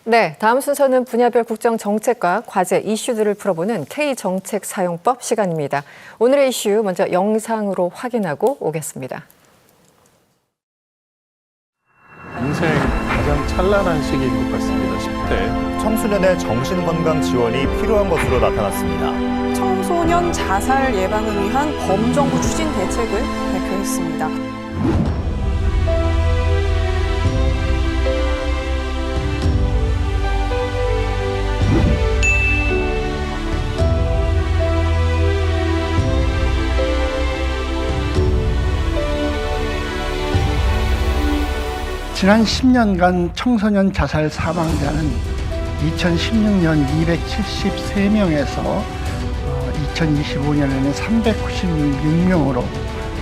네, 다음 순서는 분야별 국정 정책과 과제 이슈들을 풀어보는 K정책사용법 시간입니다. 오늘의 이슈 먼저 영상으로 확인하고 오겠습니다. 인생 가장 찬란한 시기인 것 같습니다. 10대. 청소년의 정신건강 지원이 필요한 것으로 나타났습니다. 청소년 자살 예방을 위한 범정부 추진 대책을 발표했습니다. 지난 10년간 청소년 자살 사망자는 2016년 273명에서 2025년에는 396명으로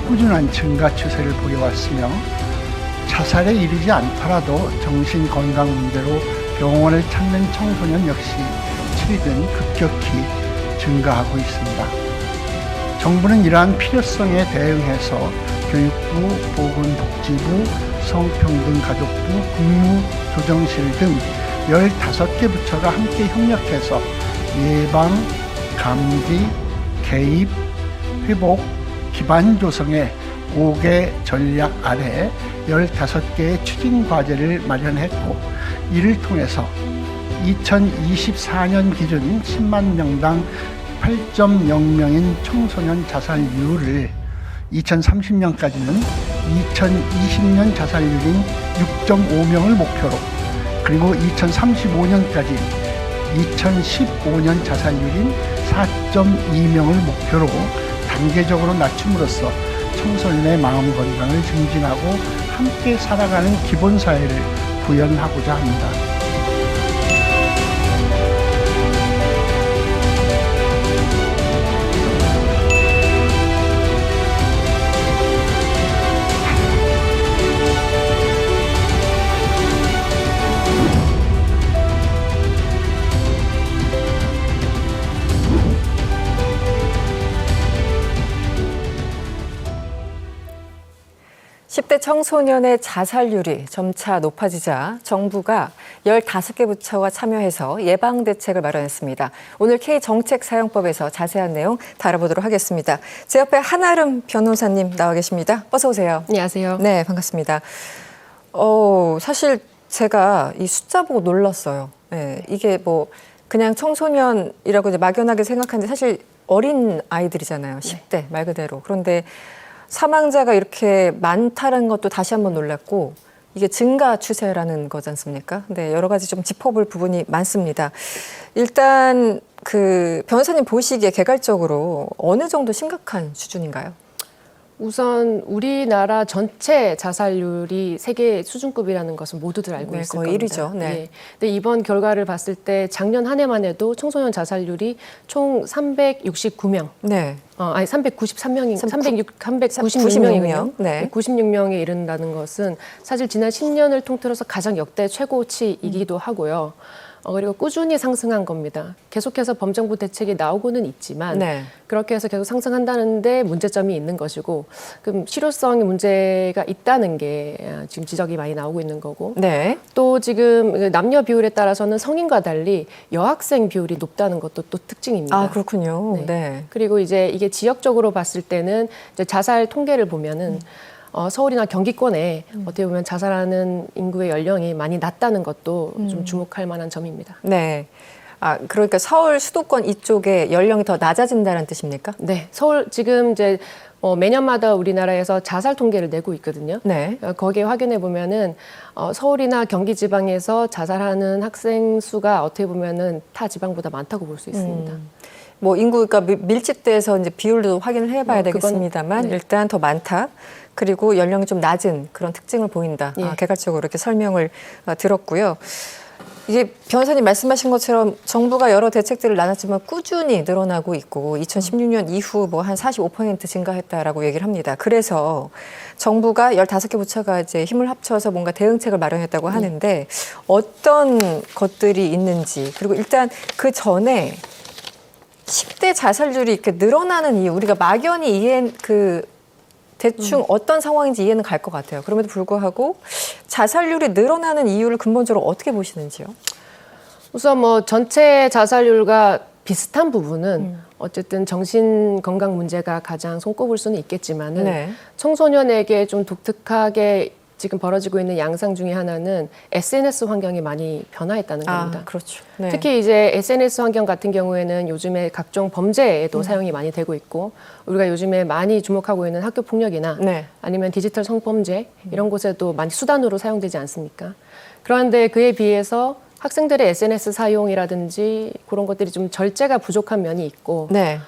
꾸준한 증가 추세를 보여왔으며 자살에 이르지 않더라도 정신건강 문제로 병원을 찾는 청소년 역시 최근 급격히 증가하고 있습니다. 정부는 이러한 필요성에 대응해서 교육부, 보건복지부, 성평등가족부, 국무조정실 등 15개 부처가 함께 협력해서 예방, 감기, 개입, 회복, 기반 조성의 5개 전략 아래 15개의 추진 과제를 마련했고, 이를 통해서 2024년 기준 10만 명당 8.0명인 청소년 자살률을 2030년까지는 2020년 자살률인 6.5명을 목표로, 그리고 2035년까지 2015년 자살률인 4.2명을 목표로 단계적으로 낮춤으로써 청소년의 마음 건강을 증진하고 함께 살아가는 기본 사회를 구현하고자 합니다. 10대 청소년의 자살률이 점차 높아지자 정부가 15개 부처가 참여해서 예방대책을 마련했습니다. 오늘 K정책사용법에서 자세한 내용 다뤄보도록 하겠습니다. 제 옆에 한아름 변호사님 나와 계십니다. 어서 오세요. 안녕하세요. 네, 반갑습니다. 사실 제가 이 숫자 보고 놀랐어요. 네, 이게 뭐 그냥 청소년이라고 이제 막연하게 생각하는데 사실 어린 아이들이잖아요. 10대 말 그대로. 그런데 사망자가 이렇게 많다는 것도 다시 한번 놀랐고, 이게 증가 추세라는 거지 않습니까? 근데 여러 가지 좀 짚어볼 부분이 많습니다. 일단 그 변호사님 보시기에 개괄적으로 어느 정도 심각한 수준인가요? 우선 우리나라 전체 자살률이 세계 수준급이라는 것은 모두들 알고 네, 있을 거의 겁니다. 1위죠. 네. 예. 근데 이번 결과를 봤을 때 작년 한 해만 해도 청소년 자살률이 총 369명. 네. 393명인 396명. 네. 96명에 이른다는 것은 사실 지난 10년을 통틀어서 가장 역대 최고치이기도 하고요. 그리고 꾸준히 상승한 겁니다. 계속해서 범정부 대책이 나오고는 있지만 네. 그렇게 해서 계속 상승한다는데 문제점이 있는 것이고, 그럼 실효성에 문제가 있다는 게 지금 지적이 많이 나오고 있는 거고, 네. 또 지금 남녀 비율에 따라서는 성인과 달리 여학생 비율이 높다는 것도 또 특징입니다. 아, 그렇군요. 네. 네. 그리고 이제 이게 지역적으로 봤을 때는 이제 자살 통계를 보면은 서울이나 경기권에 어떻게 보면 자살하는 인구의 연령이 많이 낮다는 것도 좀 주목할 만한 점입니다. 네. 그러니까 서울 수도권 이쪽에 연령이 더 낮아진다는 뜻입니까? 네, 서울 지금 이제 매년마다 우리나라에서 자살 통계를 내고 있거든요. 네. 거기에 확인해 보면은 서울이나 경기 지방에서 자살하는 학생 수가 어떻게 보면은 타 지방보다 많다고 볼 수 있습니다. 뭐 인구, 그러니까 밀집돼서 이제 비율도 확인을 해봐야 되겠습니다만 네. 일단 더 많다. 그리고 연령이 좀 낮은 그런 특징을 보인다. 예. 개괄적으로 이렇게 설명을 들었고요. 이게 변호사님 말씀하신 것처럼 정부가 여러 대책들을 나눴지만 꾸준히 늘어나고 있고 2016년 이후 뭐 한 45% 증가했다라고 얘기를 합니다. 그래서 정부가 15개 부처가 이제 힘을 합쳐서 뭔가 대응책을 마련했다고 하는데 어떤 것들이 있는지, 그리고 일단 그 전에 10대 자살률이 이렇게 늘어나는 이유, 우리가 막연히 대충 어떤 상황인지 이해는 갈 것 같아요. 그럼에도 불구하고 자살률이 늘어나는 이유를 근본적으로 어떻게 보시는지요? 우선 뭐 전체 자살률과 비슷한 부분은 어쨌든 정신 건강 문제가 가장 손꼽을 수는 있겠지만은 네. 청소년에게 좀 독특하게 지금 벌어지고 있는 양상 중에 하나는 SNS 환경이 많이 변화했다는 겁니다. 그렇죠. 네. 특히 이제 SNS 환경 같은 경우에는 요즘에 각종 범죄에도 사용이 많이 되고 있고 우리가 요즘에 많이 주목하고 있는 학교 폭력이나 네. 아니면 디지털 성범죄 이런 곳에도 많이 수단으로 사용되지 않습니까? 그런데 그에 비해서 학생들의 SNS 사용이라든지 그런 것들이 좀 절제가 부족한 면이 있고 네.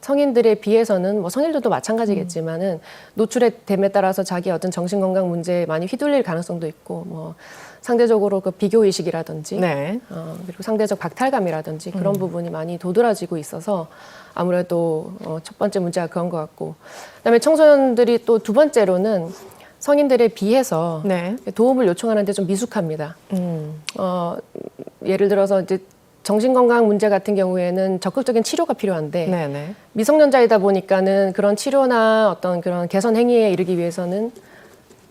성인들에 비해서는 뭐 성인들도 마찬가지겠지만은 노출의 됨에 따라서 자기 어떤 정신 건강 문제에 많이 휘둘릴 가능성도 있고 뭐 상대적으로 그 비교 의식이라든지 네. 그리고 상대적 박탈감이라든지 그런 부분이 많이 도드라지고 있어서 아무래도 첫 번째 문제가 그런 것 같고 그다음에 청소년들이 또 두 번째로는 성인들에 비해서 네. 도움을 요청하는데 좀 미숙합니다. 예를 들어서 이제 정신건강 문제 같은 경우에는 적극적인 치료가 필요한데 네. 네. 미성년자이다 보니까는 그런 치료나 어떤 그런 개선 행위에 이르기 위해서는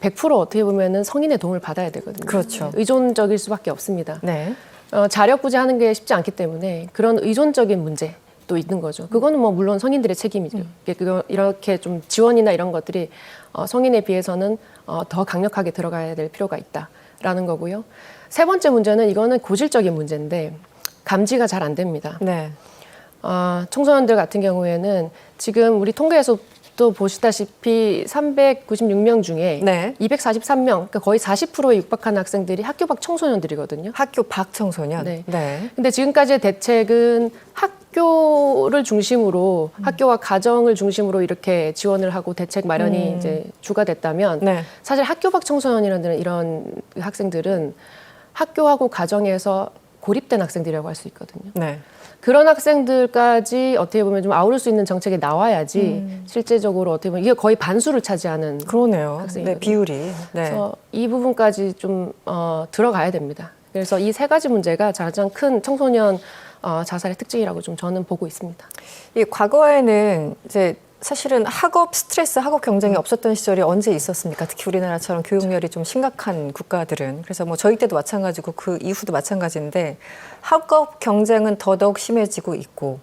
100% 어떻게 보면은 성인의 도움을 받아야 되거든요. 그렇죠. 의존적일 수밖에 없습니다. 네. 자력구제하는 게 쉽지 않기 때문에 그런 의존적인 문제도 있는 거죠. 그거는 뭐 물론 성인들의 책임이죠. 이렇게 좀 지원이나 이런 것들이 성인에 비해서는 더 강력하게 들어가야 될 필요가 있다라는 거고요. 세 번째 문제는 이거는 고질적인 문제인데 감지가 잘 안 됩니다. 네. 청소년들 같은 경우에는 지금 우리 통계에서 또 보시다시피 396명 중에 네. 243명, 그러니까 거의 40%에 육박하는 학생들이 학교 밖 청소년들이거든요. 학교 밖 청소년. 네. 네. 근데 지금까지의 대책은 학교를 중심으로 학교와 가정을 중심으로 이렇게 지원을 하고 대책 마련이 이제 주가 됐다면 네. 사실 학교 밖 청소년이라는 이런 학생들은 학교하고 가정에서 고립된 학생들이라고 할 수 있거든요. 네. 그런 학생들까지 어떻게 보면 좀 아우를 수 있는 정책이 나와야지 실제적으로 어떻게 보면 이게 거의 반수를 차지하는 그러네요. 학생이거든요. 네, 비율이. 네. 그래서 이 부분까지 좀 들어가야 됩니다. 그래서 이 세 가지 문제가 가장 큰 청소년 자살의 특징이라고 좀 저는 보고 있습니다. 이 과거에는 이제 사실은 학업 스트레스, 학업 경쟁이 없었던 시절이 언제 있었습니까? 특히 우리나라처럼 교육열이 좀 심각한 국가들은. 그래서 뭐 저희 때도 마찬가지고 그 이후도 마찬가지인데 학업 경쟁은 더더욱 심해지고 있고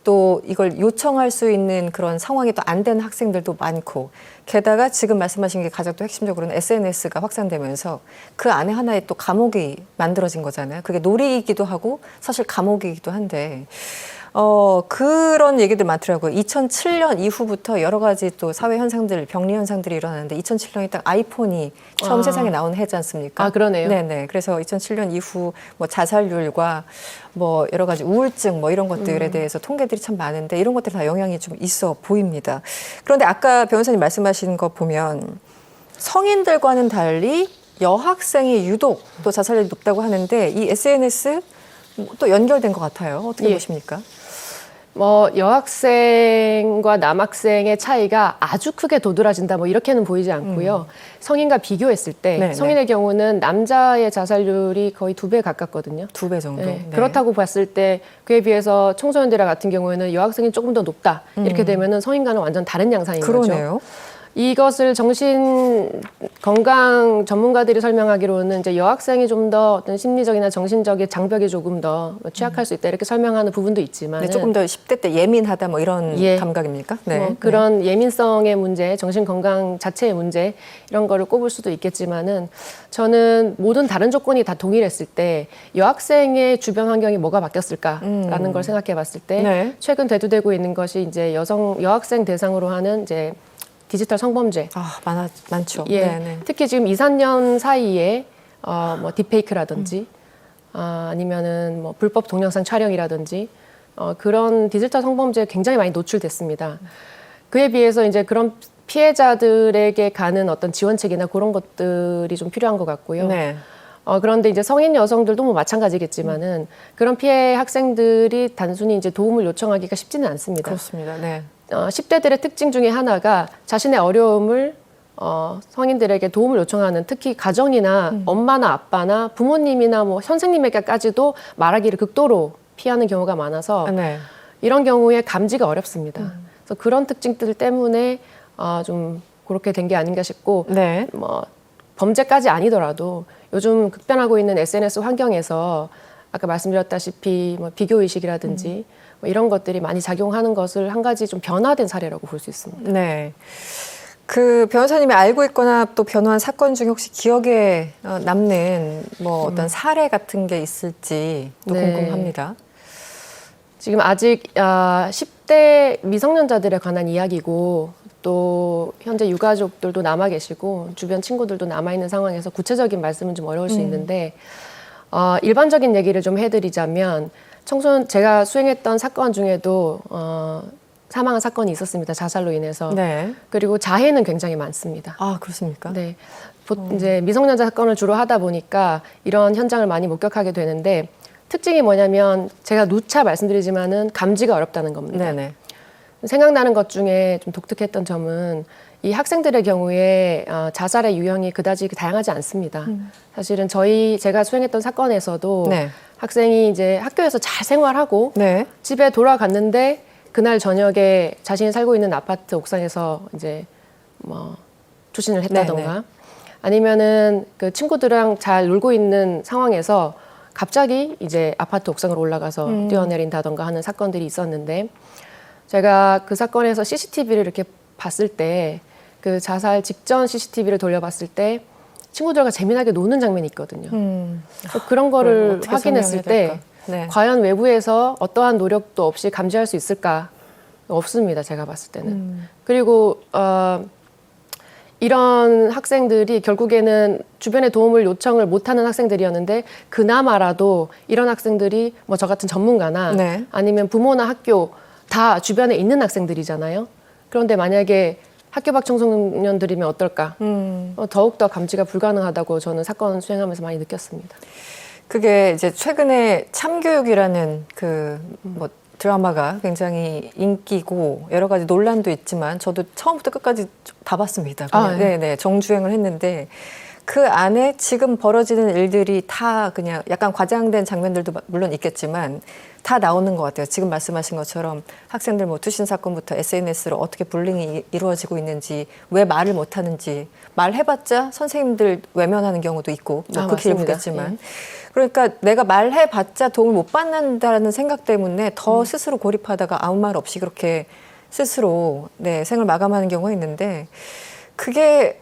또 이걸 요청할 수 있는 그런 상황이 또 안 되는 학생들도 많고 게다가 지금 말씀하신 게 가장 또 핵심적으로는 SNS가 확산되면서 그 안에 하나의 또 감옥이 만들어진 거잖아요. 그게 놀이이기도 하고 사실 감옥이기도 한데 그런 얘기들 많더라고요. 2007년 이후부터 여러 가지 또 사회 현상들, 병리 현상들이 일어나는데 2007년이 딱 아이폰이 처음 세상에 나온 해지 않습니까? 그러네요. 네네. 그래서 2007년 이후 뭐 자살률과 뭐 여러 가지 우울증 뭐 이런 것들에 대해서 통계들이 참 많은데 이런 것들이 다 영향이 좀 있어 보입니다. 그런데 아까 변호사님 말씀하신 거 보면 성인들과는 달리 여학생이 유독 또 자살률이 높다고 하는데 이 SNS 또 연결된 것 같아요. 어떻게 보십니까? 뭐 여학생과 남학생의 차이가 아주 크게 도드라진다 뭐 이렇게는 보이지 않고요. 성인과 비교했을 때 네, 성인의 경우는 남자의 자살률이 거의 2배 가깝거든요. 2배 정도. 네. 네. 그렇다고 봤을 때 그에 비해서 청소년들 같은 경우에는 여학생이 조금 더 높다. 이렇게 되면은 성인과는 완전 다른 양상인 거죠. 그러네요. 이것을 정신 건강 전문가들이 설명하기로는 이제 여학생이 좀 더 어떤 심리적이나 정신적인 장벽이 조금 더 취약할 수 있다 이렇게 설명하는 부분도 있지만 네, 조금 더 10대 때 예민하다 뭐 이런 예. 감각입니까? 네. 뭐 그런 예민성의 문제, 정신 건강 자체의 문제 이런 거를 꼽을 수도 있겠지만은 저는 모든 다른 조건이 다 동일했을 때 여학생의 주변 환경이 뭐가 바뀌었을까라는 걸 생각해 봤을 때 네. 최근 대두되고 있는 것이 이제 여학생 대상으로 하는 이제 디지털 성범죄. 많죠. 예. 네. 특히 지금 2, 3년 사이에 뭐 딥페이크라든지 아니면은 뭐 불법 동영상 촬영이라든지 그런 디지털 성범죄에 굉장히 많이 노출됐습니다. 그에 비해서 이제 그런 피해자들에게 가는 어떤 지원책이나 그런 것들이 좀 필요한 것 같고요. 네. 그런데 이제 성인 여성들도 뭐 마찬가지겠지만은 그런 피해 학생들이 단순히 이제 도움을 요청하기가 쉽지는 않습니다. 그렇습니다. 네. 10대들의 특징 중에 하나가 자신의 어려움을 성인들에게 도움을 요청하는 특히 가정이나 엄마나 아빠나 부모님이나 뭐 선생님에게까지도 말하기를 극도로 피하는 경우가 많아서 네. 이런 경우에 감지가 어렵습니다. 그래서 그런 특징들 때문에 좀 그렇게 된 게 아닌가 싶고 네. 뭐 범죄까지 아니더라도 요즘 급변하고 있는 SNS 환경에서 아까 말씀드렸다시피 뭐 비교 의식이라든지 뭐 이런 것들이 많이 작용하는 것을 한 가지 좀 변화된 사례라고 볼 수 있습니다. 네. 그 변호사님이 알고 있거나 또 변호한 사건 중에 혹시 기억에 남는 뭐 어떤 사례 같은 게 있을지 또 네. 궁금합니다. 지금 아직 10대 미성년자들에 관한 이야기고 또 현재 유가족들도 남아 계시고 주변 친구들도 남아 있는 상황에서 구체적인 말씀은 좀 어려울 수 있는데 일반적인 얘기를 좀 해드리자면 제가 수행했던 사건 중에도 사망한 사건이 있었습니다. 자살로 인해서. 네. 그리고 자해는 굉장히 많습니다. 아, 그렇습니까? 네. 이제 미성년자 사건을 주로 하다 보니까 이런 현장을 많이 목격하게 되는데 특징이 뭐냐면 제가 누차 말씀드리지만은 감지가 어렵다는 겁니다. 네네. 생각나는 것 중에 좀 독특했던 점은 이 학생들의 경우에 자살의 유형이 그다지 다양하지 않습니다. 사실은 제가 수행했던 사건에서도 네. 학생이 이제 학교에서 잘 생활하고 네. 집에 돌아갔는데 그날 저녁에 자신이 살고 있는 아파트 옥상에서 이제 뭐 투신을 했다던가 네네. 아니면은 그 친구들이랑 잘 놀고 있는 상황에서 갑자기 이제 아파트 옥상으로 올라가서 뛰어내린다던가 하는 사건들이 있었는데 제가 그 사건에서 CCTV를 이렇게 봤을 때 그 자살 직전 CCTV를 돌려봤을 때 친구들과 재미나게 노는 장면이 있거든요. 그래서 그런 거를 어떻게 확인했을 때 설명해야 될까? 네. 과연 외부에서 어떠한 노력도 없이 감지할 수 있을까? 없습니다. 제가 봤을 때는. 그리고 이런 학생들이 결국에는 주변에 도움을 요청을 못하는 학생들이었는데 그나마라도 이런 학생들이 뭐 저 같은 전문가나 네. 아니면 부모나 학교 다 주변에 있는 학생들이잖아요. 그런데 만약에 학교 밖 청소년들이면 어떨까? 더욱더 감지가 불가능하다고 저는 사건 수행하면서 많이 느꼈습니다. 그게 이제 최근에 참교육이라는 그 뭐 드라마가 굉장히 인기고 여러 가지 논란도 있지만 저도 처음부터 끝까지 다 봤습니다. 그냥 네네 정주행을 했는데 그 안에 지금 벌어지는 일들이 다 그냥 약간 과장된 장면들도 물론 있겠지만 다 나오는 것 같아요. 지금 말씀하신 것처럼 학생들 뭐 투신 사건부터 SNS로 어떻게 불링이 이루어지고 있는지, 왜 말을 못하는지, 말해봤자 선생님들 외면하는 경우도 있고 뭐 극히 맞습니다. 일부겠지만 예. 그러니까 내가 말해봤자 도움을 못 받는다는 생각 때문에 더 스스로 고립하다가 아무 말 없이 그렇게 스스로 생을 마감하는 경우가 있는데 그게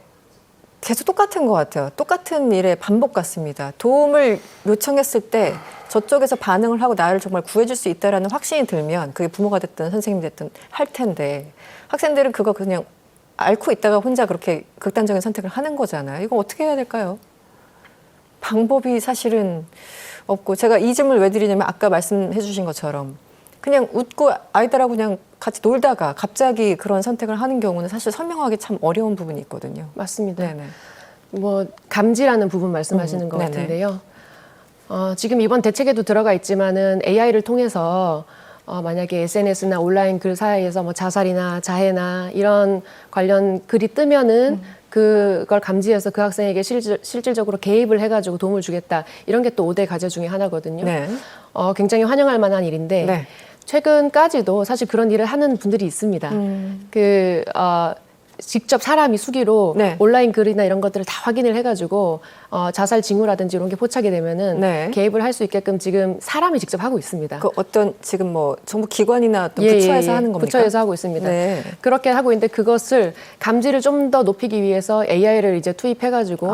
계속 똑같은 것 같아요. 똑같은 일의 반복 같습니다. 도움을 요청했을 때 저쪽에서 반응을 하고 나를 정말 구해줄 수 있다라는 확신이 들면 그게 부모가 됐든 선생님이 됐든 할 텐데 학생들은 그거 그냥 앓고 있다가 혼자 그렇게 극단적인 선택을 하는 거잖아요. 이거 어떻게 해야 될까요? 방법이 사실은 없고 제가 이 질문을 왜 드리냐면 아까 말씀해 주신 것처럼 그냥 웃고 아이들하고 그냥 같이 놀다가 갑자기 그런 선택을 하는 경우는 사실 설명하기 참 어려운 부분이 있거든요. 맞습니다. 네네. 뭐 감지라는 부분 말씀하시는 것 네네. 같은데요. 지금 이번 대책에도 들어가 있지만은 AI를 통해서 만약에 SNS나 온라인 글 사이에서 뭐 자살이나 자해나 이런 관련 글이 뜨면은 그걸 감지해서 그 학생에게 실질적으로 개입을 해가지고 도움을 주겠다. 이런 게 또 5대 과제 중에 하나거든요. 네. 굉장히 환영할 만한 일인데 네. 최근까지도 사실 그런 일을 하는 분들이 있습니다. 직접 사람이 수기로 네. 온라인 글이나 이런 것들을 다 확인을 해가지고 자살 징후라든지 이런 게 포착이 되면은 네. 개입을 할 수 있게끔 지금 사람이 직접 하고 있습니다. 그 어떤 지금 뭐 정부 기관이나 또 부처에서 하는 겁니까? 부처에서 하고 있습니다. 네. 그렇게 하고 있는데 그것을 감지를 좀 더 높이기 위해서 AI를 이제 투입해가지고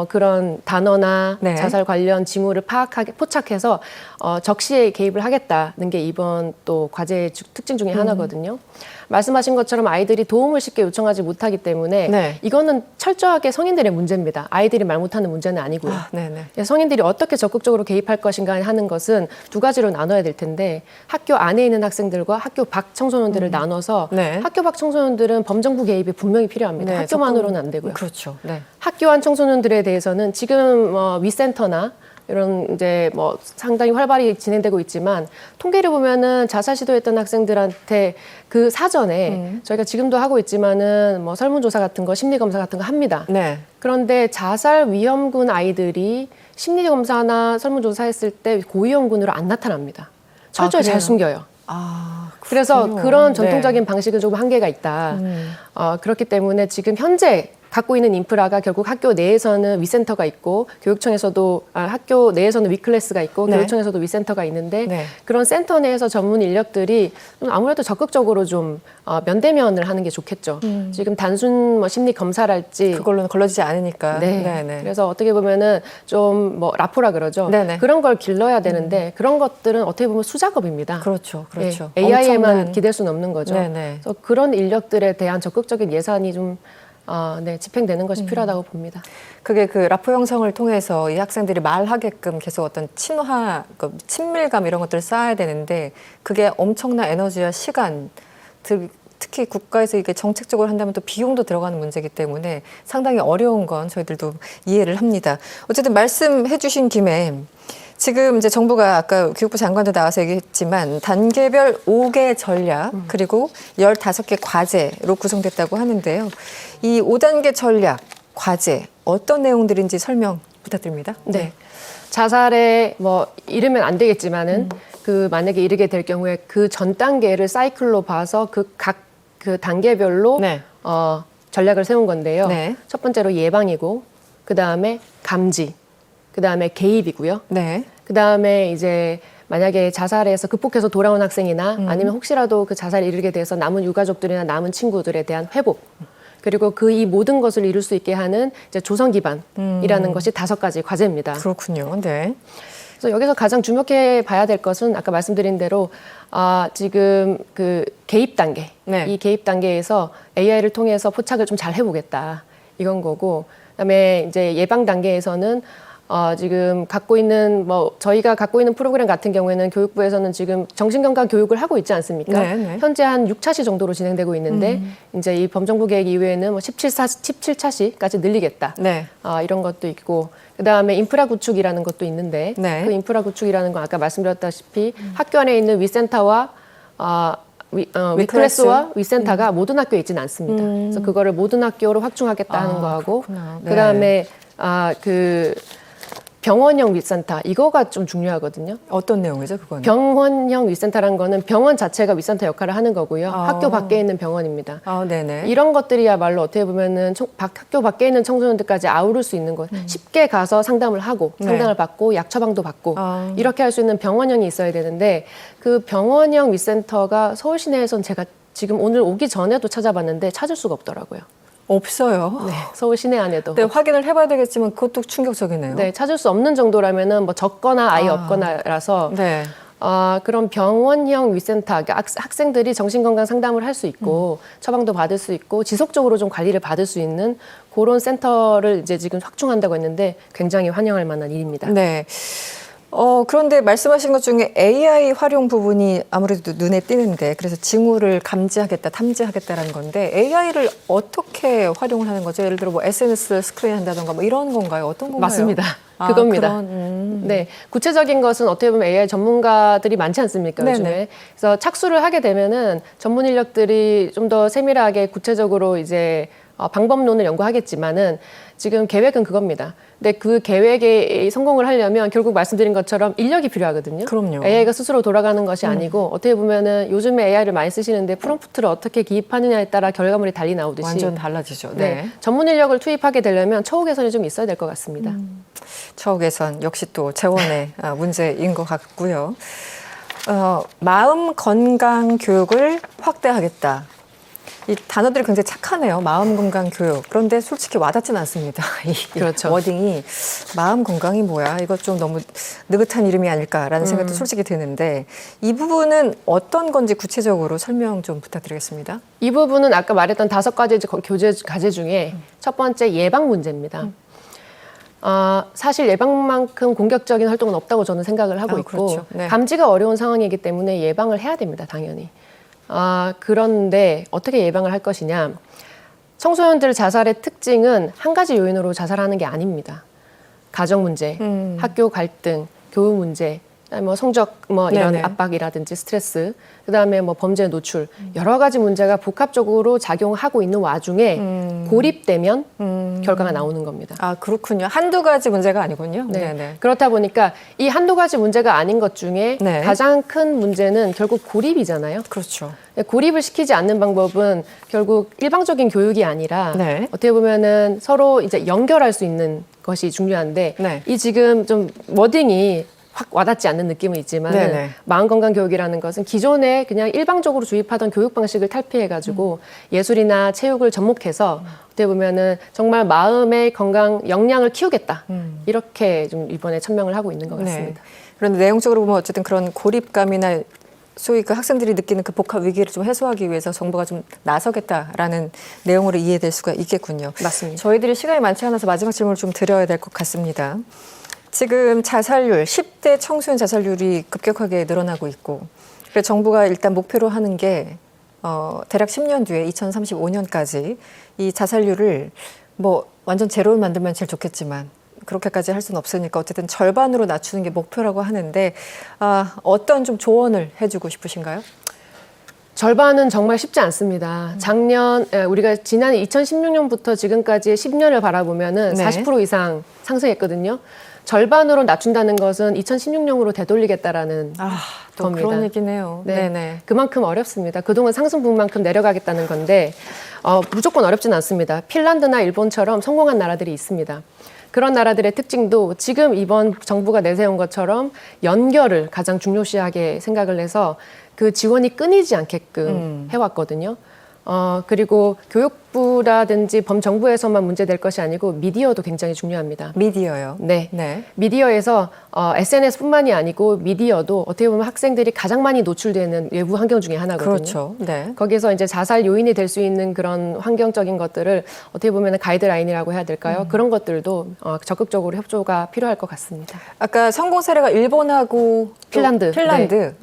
그런 단어나 네. 자살 관련 징후를 포착해서 적시에 개입을 하겠다는 게 이번 또 과제의 특징 중에 하나거든요. 말씀하신 것처럼 아이들이 도움을 쉽게 요청하지 못하기 때문에 네. 이거는 철저하게 성인들의 문제입니다. 아이들이 말 못하는 문제는 아니고요. 네네. 성인들이 어떻게 적극적으로 개입할 것인가 하는 것은 두 가지로 나눠야 될 텐데 학교 안에 있는 학생들과 학교 밖 청소년들을 나눠서 네. 학교 밖 청소년들은 범정부 개입이 분명히 필요합니다. 네, 학교만으로는 안 되고요. 그렇죠. 네. 학교 안 청소년들에 대해서는 지금 위센터나 이런 이제 뭐 상당히 활발히 진행되고 있지만 통계를 보면은 자살 시도했던 학생들한테 그 사전에 저희가 지금도 하고 있지만은 뭐 설문조사 같은 거, 심리검사 같은 거 합니다. 네. 그런데 자살 위험군 아이들이 심리검사나 설문조사했을 때 고위험군으로 안 나타납니다. 철저히 그래요? 잘 숨겨요. 그래서 그렇군요. 그런 네. 전통적인 방식은 조금 한계가 있다. 그렇기 때문에 지금 현재 갖고 있는 인프라가 결국 학교 내에서는 위센터가 있고 교육청에서도 학교 내에서는 위클래스가 있고 네. 교육청에서도 위센터가 있는데 네. 그런 센터 내에서 전문 인력들이 좀 아무래도 적극적으로 좀 면대면을 하는 게 좋겠죠. 지금 단순 뭐 심리 검사랄지 그걸로는 걸러지지 않으니까. 네. 네네. 그래서 어떻게 보면은 좀 뭐 라포라 그러죠. 네네. 그런 걸 길러야 되는데 그런 것들은 어떻게 보면 수작업입니다. 그렇죠, 그렇죠. 예, AI에만 엄청난- 기댈 수는 없는 거죠. 네네. 그래서 그런 인력들에 대한 적극적인 예산이 좀 집행되는 것이 필요하다고 봅니다. 그게 그 라포 형성을 통해서 이 학생들이 말하게끔 계속 어떤 친화, 그 친밀감 이런 것들을 쌓아야 되는데 그게 엄청난 에너지와 시간, 특히 국가에서 이게 정책적으로 한다면 또 비용도 들어가는 문제이기 때문에 상당히 어려운 건 저희들도 이해를 합니다. 어쨌든 말씀해 주신 김에 지금 이제 정부가 아까 교육부 장관도 나와서 얘기했지만 단계별 5개 전략 그리고 15개 과제로 구성됐다고 하는데요. 이 5단계 전략, 과제 어떤 내용들인지 설명 부탁드립니다. 네. 자살에 뭐 이르면 안 되겠지만은 그 만약에 이르게 될 경우에 그 전 단계를 사이클로 봐서 그 단계별로 네. 전략을 세운 건데요. 네. 첫 번째로 예방이고 그 다음에 감지, 그 다음에 개입이고요. 네. 그 다음에 이제 만약에 자살해서 극복해서 돌아온 학생이나 아니면 혹시라도 그 자살에 이르게 돼서 남은 유가족들이나 남은 친구들에 대한 회복. 그리고 이 모든 것을 이룰 수 있게 하는 이제 조성 기반이라는 것이 5가지 과제입니다. 그렇군요. 네. 그래서 여기서 가장 주목해 봐야 될 것은 아까 말씀드린 대로 지금 그 개입 단계, 네. 이 개입 단계에서 AI를 통해서 포착을 좀 잘 해보겠다 이건 거고, 그다음에 이제 예방 단계에서는 지금 갖고 있는 저희가 갖고 있는 프로그램 같은 경우에는 교육부에서는 지금 정신건강 교육을 하고 있지 않습니까? 네, 네. 현재 한 6차시 정도로 진행되고 있는데 이제 이 범정부 계획 이후에는 17차시까지 늘리겠다. 네. 이런 것도 있고, 그다음에 인프라 구축이라는 것도 있는데 네. 그 인프라 구축이라는 건 아까 말씀드렸다시피 학교 안에 있는 위센터와 위클래스와 위센터가 모든 학교에 있지는 않습니다. 그래서 그거를 모든 학교로 확충하겠다 하는 거하고, 그렇구나. 네. 그다음에 그 병원형 위센터 이거가 좀 중요하거든요. 어떤 내용이죠, 그거는? 병원형 위센터라는 거는 병원 자체가 위센터 역할을 하는 거고요. 학교 밖에 있는 병원입니다. 네네. 이런 것들이야말로 어떻게 보면은 학교 밖에 있는 청소년들까지 아우를 수 있는 것, 쉽게 가서 상담을 하고 네. 상담을 받고 약 처방도 받고 이렇게 할 수 있는 병원형이 있어야 되는데, 그 병원형 위센터가 서울 시내에선 제가 지금 오늘 오기 전에도 찾아봤는데 찾을 수가 없더라고요. 없어요. 네, 서울 시내 안에도. 네, 확인을 해봐야 되겠지만 그것도 충격적이네요. 네, 찾을 수 없는 정도라면은 적거나 아예 없거나라서 네. 그런 병원형 위센터, 그러니까 학생들이 정신건강 상담을 할 수 있고 처방도 받을 수 있고 지속적으로 좀 관리를 받을 수 있는 그런 센터를 이제 지금 확충한다고 했는데 굉장히 환영할 만한 일입니다. 네. 그런데 말씀하신 것 중에 AI 활용 부분이 아무래도 눈에 띄는데, 그래서 징후를 감지하겠다, 탐지하겠다라는 건데 AI를 어떻게 활용을 하는 거죠? 예를 들어 SNS를 스크린한다던가 이런 건가요? 어떤 건가요? 맞습니다. 그겁니다. 네, 구체적인 것은 어떻게 보면 AI 전문가들이 많지 않습니까, 네네. 요즘에. 그래서 착수를 하게 되면은 전문 인력들이 좀 더 세밀하게 구체적으로 이제 방법론을 연구하겠지만은 지금 계획은 그겁니다. 근데 그 계획에 성공을 하려면 결국 말씀드린 것처럼 인력이 필요하거든요. 그럼요. AI가 스스로 돌아가는 것이 아니고 어떻게 보면은 요즘에 AI를 많이 쓰시는데 프롬프트를 어떻게 기입하느냐에 따라 결과물이 달리 나오듯이 완전 달라지죠. 네. 네. 전문 인력을 투입하게 되려면 처우 개선이 좀 있어야 될 것 같습니다. 처우 개선 역시 또 재원의 문제인 것 같고요. 마음 건강 교육을 확대하겠다. 이 단어들이 굉장히 착하네요. 마음 건강 교육. 그런데 솔직히 와닿지는 않습니다. 이 그렇죠. 워딩이 마음 건강이 뭐야? 이거 좀 너무 느긋한 이름이 아닐까라는 생각도 솔직히 드는데, 이 부분은 어떤 건지 구체적으로 설명 좀 부탁드리겠습니다. 이 부분은 아까 말했던 5가지 과제 중에 첫 번째 예방 문제입니다. 사실 예방만큼 공격적인 활동은 없다고 저는 생각을 하고 있고, 그렇죠. 네. 감지가 어려운 상황이기 때문에 예방을 해야 됩니다, 당연히. 그런데 어떻게 예방을 할 것이냐? 청소년들 자살의 특징은 한 가지 요인으로 자살하는 게 아닙니다. 가정 문제, 학교 갈등, 교육 문제, 그다음에 뭐 성적 뭐 이런 네네. 압박이라든지 스트레스, 그다음에 뭐 범죄 노출 여러 가지 문제가 복합적으로 작용하고 있는 와중에 고립되면 결과가 나오는 겁니다. 아, 그렇군요. 한두 가지 문제가 아니군요. 네. 네네. 그렇다 보니까 이 한두 가지 문제가 아닌 것 중에 네. 가장 큰 문제는 결국 고립이잖아요. 그렇죠. 고립을 시키지 않는 방법은 결국 일방적인 교육이 아니라 네. 어떻게 보면은 서로 이제 연결할 수 있는 것이 중요한데 네. 이 지금 좀 워딩이 확 와닿지 않는 느낌은 있지만 네네. 마음건강교육이라는 것은 기존에 그냥 일방적으로 주입하던 교육 방식을 탈피해가지고 예술이나 체육을 접목해서 어떻게 보면은 정말 마음의 건강 역량을 키우겠다 이렇게 좀 이번에 천명을 하고 있는 것 같습니다. 그런데 내용적으로 보면 어쨌든 그런 고립감이나 소위 그 학생들이 느끼는 그 복합 위기를 좀 해소하기 위해서 정부가 좀 나서겠다라는 내용으로 이해될 수가 있겠군요. 맞습니다. 저희들이 시간이 많지 않아서 마지막 질문을 좀 드려야 될 것 같습니다. 지금 자살률, 10대 청소년 자살률이 급격하게 늘어나고 있고, 그래서 정부가 일단 목표로 하는 게 대략 10년 뒤에 2035년까지 이 자살률을 뭐 완전 제로를 만들면 제일 좋겠지만 그렇게까지 할 수는 없으니까 어쨌든 절반으로 낮추는 게 목표라고 하는데 어떤 좀 조언을 해주고 싶으신가요? 절반은 정말 쉽지 않습니다. 우리가 지난 2016년부터 지금까지의 10년을 바라보면은 네. 40% 이상 상승했거든요. 절반으로 낮춘다는 것은 2016년으로 되돌리겠다라는 또 겁니다. 그런 얘기네요. 네. 네네. 그만큼 어렵습니다. 그동안 상승분만큼 내려가겠다는 건데 무조건 어렵진 않습니다. 핀란드나 일본처럼 성공한 나라들이 있습니다. 그런 나라들의 특징도 지금 이번 정부가 내세운 것처럼 연결을 가장 중요시하게 생각을 해서 그 지원이 끊이지 않게끔 해왔거든요. 그리고 교육부라든지 범정부에서만 문제될 것이 아니고 미디어도 굉장히 중요합니다. 미디어요. 네. 네. 미디어에서 SNS뿐만이 아니고 미디어도 어떻게 보면 학생들이 가장 많이 노출되는 외부 환경 중에 하나거든요. 그렇죠. 네. 거기서 이제 자살 요인이 될 수 있는 그런 환경적인 것들을 어떻게 보면 가이드라인이라고 해야 될까요? 그런 것들도 적극적으로 협조가 필요할 것 같습니다. 아까 성공 사례가 일본하고 또 핀란드. 핀란드.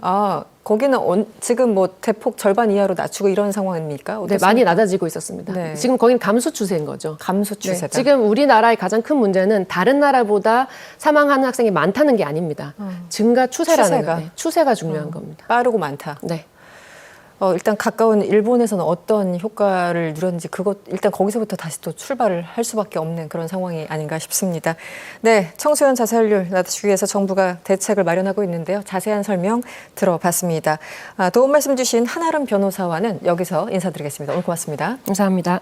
거기는 지금 뭐 대폭 절반 이하로 낮추고 이런 상황입니까? 네, 어떻습니까? 많이 낮아지고 있었습니다. 네. 지금 거기는 감소 추세인 거죠. 감소 네, 추세다. 지금 우리나라의 가장 큰 문제는 다른 나라보다 사망하는 학생이 많다는 게 아닙니다. 증가 추세라는 추세가. 추세가 중요한 겁니다. 빠르고 많다. 네. 일단 가까운 일본에서는 어떤 효과를 누렸는지 일단 거기서부터 다시 또 출발을 할 수밖에 없는 그런 상황이 아닌가 싶습니다. 네, 청소년 자살률 낮추기 위해서 정부가 대책을 마련하고 있는데요. 자세한 설명 들어봤습니다. 도움 말씀 주신 한아름 변호사와는 여기서 인사드리겠습니다. 오늘 고맙습니다. 감사합니다.